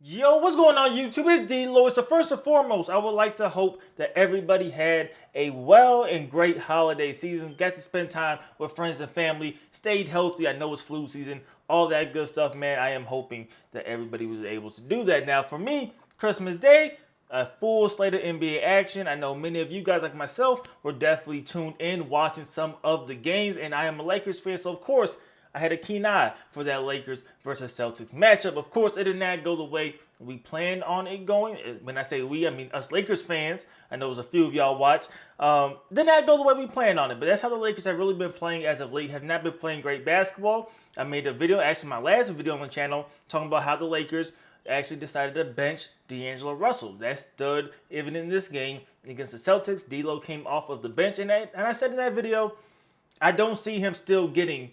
Yo, what's going on YouTube? It's DLloyd. So first and foremost, I would like to hope that everybody had a well and great holiday season, got to spend time with friends and family, stayed healthy. I know it's flu season, all that good stuff, man. I am hoping that everybody was able to do that. Now for me, Christmas Day, a full slate of NBA action. I know many of you guys like myself were definitely tuned in watching some of the games, and I am a Lakers fan, so of course, I had a keen eye for that Lakers versus Celtics matchup. Of course, it did not go the way we planned on it going. When I say we, I mean us Lakers fans. I know there's a few of y'all watch. Did not go the way we planned on it, but that's how the Lakers have really been playing as of late. Have not been playing great basketball. I made a video, actually my last video on the channel, talking about how the Lakers actually decided to bench D'Angelo Russell. That stood even in this game against the Celtics. D'Lo came off of the bench, and I said in that video, I don't see him still getting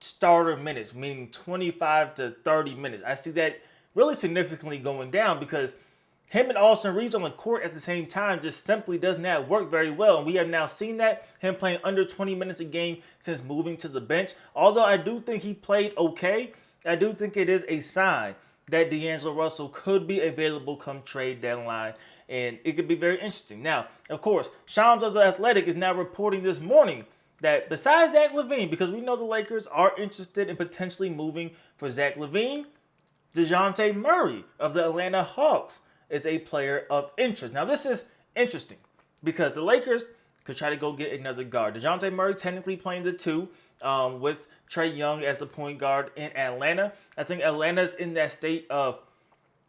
starter minutes, meaning 25 to 30 minutes. I see that really significantly going down because him and Austin Reeves on the court at the same time just simply does not work very well. And we have now seen that, him playing under 20 minutes a game since moving to the bench. Although I do think he played okay, I do think it is a sign that D'Angelo Russell could be available come trade deadline, and it could be very interesting. Now, of course, Shams of The Athletic is now reporting this morning that besides Zach LaVine, because we know the Lakers are interested in potentially moving for Zach LaVine, Dejounte Murray of the Atlanta Hawks is a player of interest. Now, this is interesting because the Lakers could try to go get another guard. Dejounte Murray technically playing the two with Trae Young as the point guard in Atlanta. I think Atlanta's in that state of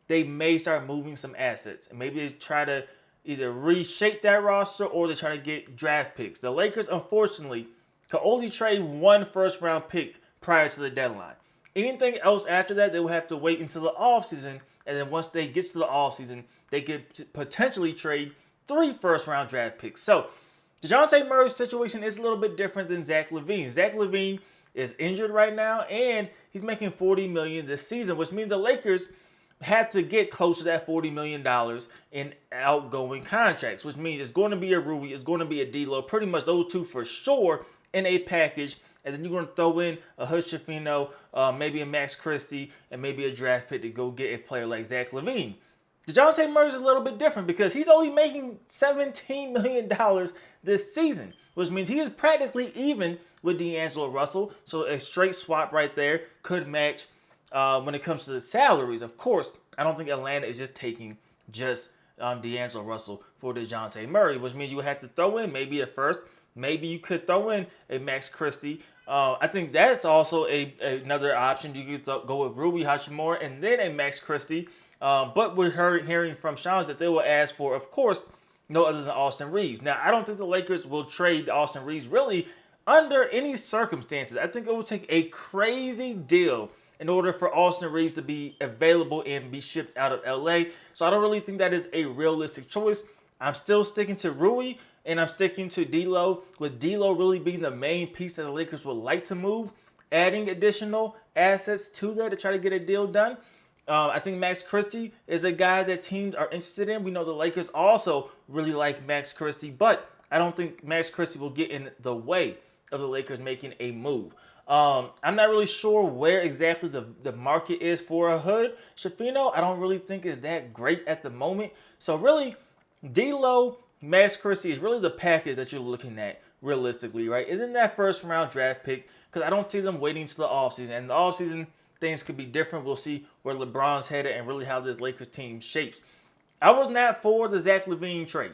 they may start moving some assets. And maybe they try to either reshape that roster or they try to get draft picks. The Lakers, unfortunately, can only trade one first-round pick prior to the deadline. Anything else after that, they will have to wait until the offseason, and then once they get to the offseason, they could potentially trade 3 first-round draft picks. So, Dejounte Murray's situation is a little bit different than Zach LaVine. Zach LaVine is injured right now, and he's making $40 million this season, which means the Lakers had to get close to that $40 million in outgoing contracts, which means it's going to be a Rui, it's going to be a D'Lo, pretty much those two for sure in a package, and then you're going to throw in a Hush Shafino, maybe a Max Christie, and maybe a draft pick to go get a player like Zach LaVine. Dejounte Murray's a little bit different because he's only making $17 million this season, which means he is practically even with D'Angelo Russell, so a straight swap right there could match. When it comes to the salaries, of course, I don't think Atlanta is just taking just D'Angelo Russell for Dejounte Murray, which means you would have to throw in maybe a first. Maybe you could throw in a Max Christie. I think that's also another option. You could go with Rui Hachimura and then a Max Christie. But we're hearing from Sean that they will ask for, of course, no other than Austin Reeves. Now, I don't think the Lakers will trade Austin Reeves really under any circumstances. I think it will take a crazy deal in order for Austin Reeves to be available and be shipped out of LA. So I don't really think that is a realistic choice. I'm still sticking to Rui, and I'm sticking to D'Lo, with D'Lo really being the main piece that the Lakers would like to move, adding additional assets to that to try to get a deal done. I think Max Christie is a guy that teams are interested in. We know the Lakers also really like Max Christie, but I don't think Max Christie will get in the way of the Lakers making a move. I'm not really sure where exactly the market is for a Hood Shafino. I don't really think is that great at the moment. So really, D'Lo, Max Christie is really the package that you're looking at realistically, right? And then that first round draft pick, because I don't see them waiting until the offseason. And the offseason, things could be different. We'll see where LeBron's headed and really how this Lakers team shapes. I was not for the Zach LaVine trade.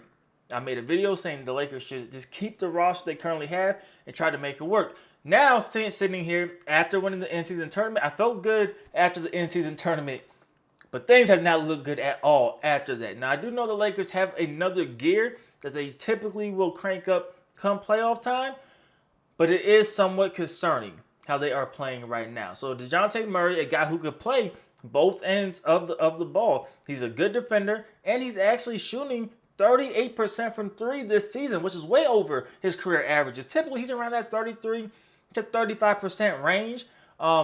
I made a video saying the Lakers should just keep the roster they currently have and try to make it work. Now, sitting here after winning the in-season tournament, I felt good after the in-season tournament, but things have not looked good at all after that. Now, I do know the Lakers have another gear that they typically will crank up come playoff time, but it is somewhat concerning how they are playing right now. So Dejounte Murray, a guy who could play both ends of the ball, he's a good defender, and he's actually shooting 38% from 3 this season, which is way over his career averages. Typically, he's around that 33 to 35% range,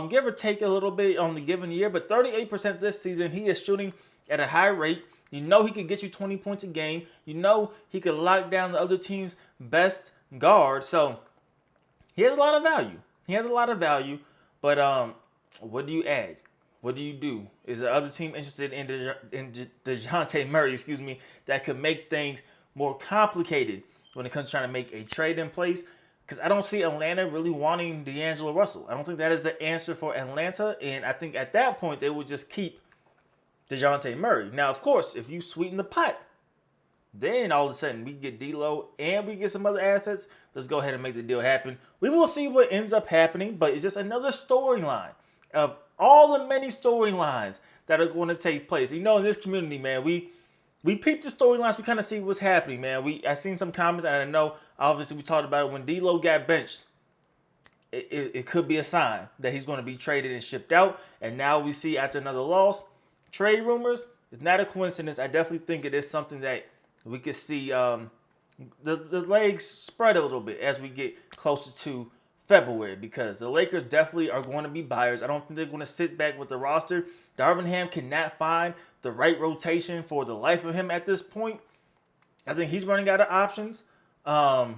give or take a little bit on the given year, but 38% this season, he is shooting at a high rate. You know he could get you 20 points a game. You know he could lock down the other team's best guard. So he has a lot of value. But what do you add? what do you do? Is the other team interested in Dejounte Murray, that could make things more complicated when it comes to trying to make a trade in place? Because I don't see Atlanta really wanting D'Angelo Russell. I don't think that is the answer for Atlanta. And I think at that point, they would just keep Dejounte Murray. Now, of course, if you sweeten the pot, then all of a sudden we get D'Lo and we get some other assets. Let's go ahead and make the deal happen. We will see what ends up happening, but it's just another storyline of all the many storylines that are going to take place. You know, in this community, man, we peep the storylines. We kind of see what's happening, man. I seen some comments, and I know, obviously, we talked about it when D'Lo got benched. It could be a sign that he's going to be traded and shipped out. And now we see, after another loss, trade rumors. It's not a coincidence. I definitely think it is something that we could see the legs spread a little bit as we get closer to February, because the Lakers definitely are going to be buyers. I don't think they're going to sit back with the roster. Darvin Ham cannot find the right rotation for the life of him at this point. I think he's running out of options. The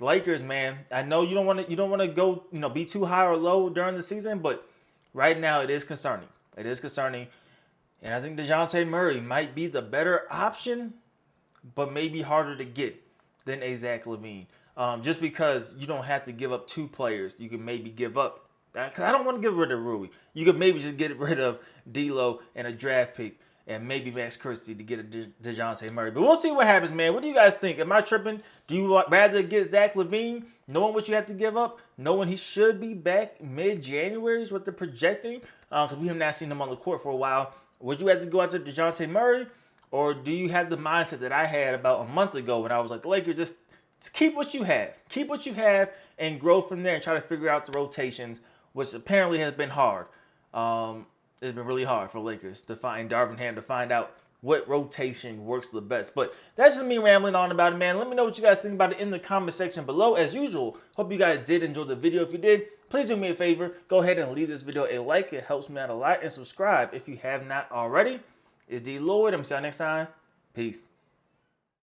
Lakers, man, I know you don't want to go, be too high or low during the season, but right now it is concerning. It is concerning. And I think Dejounte Murray might be the better option, but maybe harder to get than a Zach LaVine. Just because you don't have to give up two players. You can maybe give up, because I don't want to get rid of Rui. You could maybe just get rid of D'Lo and a draft pick and maybe Max Christie to get a Dejounte Murray. But we'll see what happens, man. What do you guys think? Am I tripping? Do you rather get Zach LaVine, knowing what you have to give up, knowing he should be back mid-January is what they're projecting? Because we have not seen him on the court for a while. Would you have to go after Dejounte Murray? Or do you have the mindset that I had about a month ago when I was like, the Lakers, just keep what you have. Keep what you have and grow from there and try to figure out the rotations, which apparently has been hard. It's been really hard for Lakers to find Darvin Ham, to find out what rotation works the best. But that's just me rambling on about it, man. Let me know what you guys think about it in the comment section below. As usual, hope you guys did enjoy the video. If you did, please do me a favor. Go ahead and leave this video a like. It helps me out a lot. And subscribe if you have not already. It's DLloyd. I'm see y'all next time. Peace.